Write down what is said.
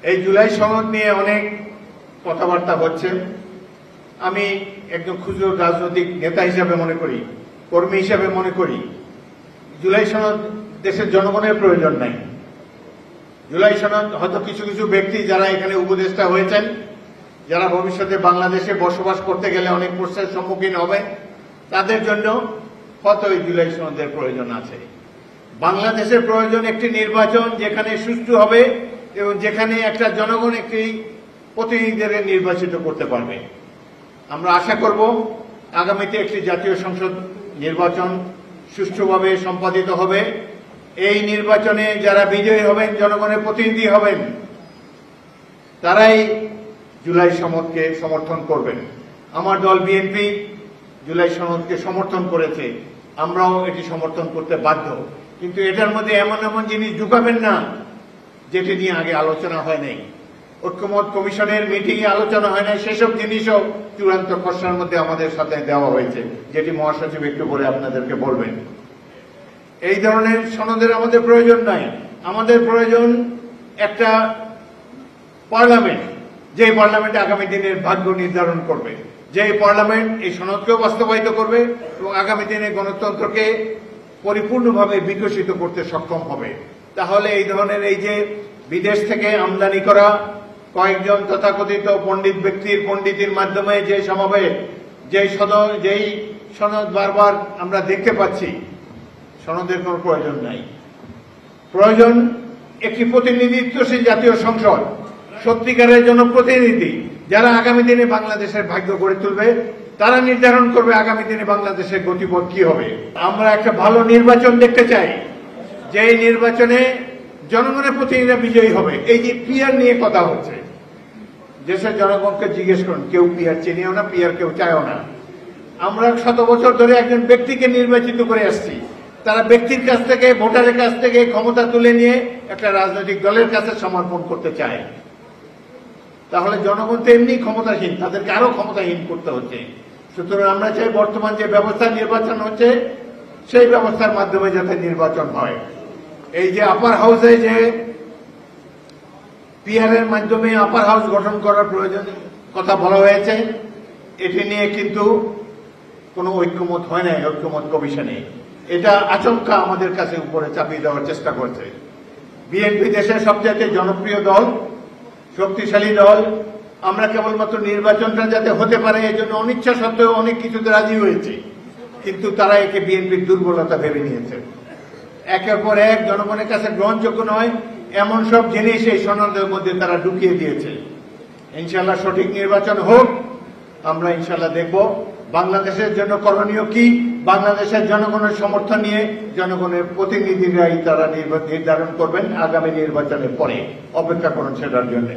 এই জুলাই সনদ নিয়ে অনেক কথাবার্তা হচ্ছে। আমি একজন ক্ষুদ্র রাজনৈতিক নেতা হিসাবে মনে করি, কর্মী হিসাবে মনে করি, জুলাই সনদ দেশের জনগণের প্রয়োজন নাই। জুলাই সনদ হয়তো কিছু কিছু ব্যক্তি যারা এখানে উপদেষ্টা হয়েছেন, যারা ভবিষ্যতে বাংলাদেশে বসবাস করতে গেলে অনেক প্রশ্নের সম্মুখীন হবে, তাদের জন্য হয়তো এই জুলাই সনদের প্রয়োজন আছে। বাংলাদেশের প্রয়োজন একটি নির্বাচন যেখানে সুষ্ঠু হবে এবং যেখানে একটা জনগণ একটি প্রতিনিধিদের নির্বাচিত করতে পারবে। আমরা আশা করব আগামীতে একটি জাতীয় সংসদ নির্বাচন সুষ্ঠুভাবে সম্পাদিত হবে। এই নির্বাচনে যারা বিজয়ী হবেন, জনগণের প্রতিনিধি হবেন, তারাই জুলাই সনদকে সমর্থন করবেন। আমার দল বিএনপি জুলাই সনদকে সমর্থন করেছে, আমরাও এটি সমর্থন করতে বাধ্য। কিন্তু এটার মধ্যে এমন এমন জিনিস ঢুকাবেন না যেটি নিয়ে আগে আলোচনা হয় নাই, ঐক্যমত কমিশনের মিটিংয়ে আলোচনা হয় নাই, সেসব জিনিসও চূড়ান্ত খসড়ার মধ্যে আমাদের সাথে দেওয়া হয়েছে, যেটি মহাসচিব একটু পরে আপনাদেরকে বলবেন। এই ধরনের সনদের আমাদের প্রয়োজন নাই। আমাদের প্রয়োজন একটা পার্লামেন্ট, যে পার্লামেন্ট আগামী দিনের ভাগ্য নির্ধারণ করবে, যে পার্লামেন্ট এই সনদকেও বাস্তবায়িত করবে এবং আগামী দিনে গণতন্ত্রকে পরিপূর্ণভাবে বিকশিত করতে সক্ষম হবে। তাহলে এই ধরনের এই যে বিদেশ থেকে আমদানি করা কয়েকজন তথাকথিত পণ্ডিত ব্যক্তির পণ্ডিতির মাধ্যমে যে সমাবেশ, যেই সনদ বারবার আমরা দেখতে পাচ্ছি, সনদের কোনো প্রয়োজন নাই। প্রয়োজন একটি প্রতিনিধিত্বশীল জাতীয় সংসদ, সত্যিকারের জনপ্রতিনিধি, যারা আগামী দিনে বাংলাদেশের ভাগ্য গড়ে তুলবে, তারা নির্ধারণ করবে আগামী দিনে বাংলাদেশের গতিপথ কি হবে। আমরা একটা ভালো নির্বাচন দেখতে চাই, যে নির্বাচনে জনগণের প্রতিনিধিরা বিজয়ী হবে। এই যে পিয়ার নিয়ে কথা হচ্ছে, দেশের জনগণকে জিজ্ঞেস করুন, কেউ পিয়ার চিনিও না, পিয়ার কেউ চায়ও না। আমরা 100 বছর ধরে একজন ব্যক্তিকে নির্বাচিত করে আসছি। তারা ব্যক্তির কাছ থেকে, ভোটারের কাছ থেকে ক্ষমতা তুলে নিয়ে একটা রাজনৈতিক দলের কাছে সমর্পণ করতে চায়। তাহলে জনগণ তো এমনি ক্ষমতাহীন, তাদেরকে আরো ক্ষমতাহীন করতে হচ্ছে। সুতরাং আমরা চাই বর্তমান যে ব্যবস্থা নির্বাচন হচ্ছে, সেই ব্যবস্থার মাধ্যমে যাতে নির্বাচন হয়। এই যে আপার হাউসে যে পিআরের মাধ্যমে আপার হাউস গঠন করার প্রয়োজন কথা বলা হয়েছে, এটি নিয়ে কিন্তু কোনো ঐক্যমত হয় নাই ঐক্যমত কমিশনে। এটা আচমকা আমাদের কাছে উপরে চাপিয়ে দেওয়ার চেষ্টা করছে। বিএনপি দেশের সবচেয়ে জনপ্রিয় দল, শক্তিশালী দল। আমরা কেবলমাত্র নির্বাচনটা যাতে হতে পারে এই জন্য অনিচ্ছা সত্ত্বেও অনেক কিছুতে রাজি হয়েছি, কিন্তু তারা একে বিএনপির দুর্বলতা ভেবে নিয়েছে। একের পর এক জনগণের কাছে গ্রহণযোগ্য নয় এমন সব জিনিস এই সনদের মধ্যে তারা ঢুকিয়ে দিয়েছে। ইনশাল্লাহ সঠিক নির্বাচন হোক, আমরা ইনশাল্লাহ দেখব বাংলাদেশের জন্য করণীয় কি। বাংলাদেশের জনগণের সমর্থন নিয়ে জনগণের প্রতিনিধিরাই তারা নির্ধারণ করবেন আগামী নির্বাচনের পরে। অপেক্ষা করুন সেটার জন্য।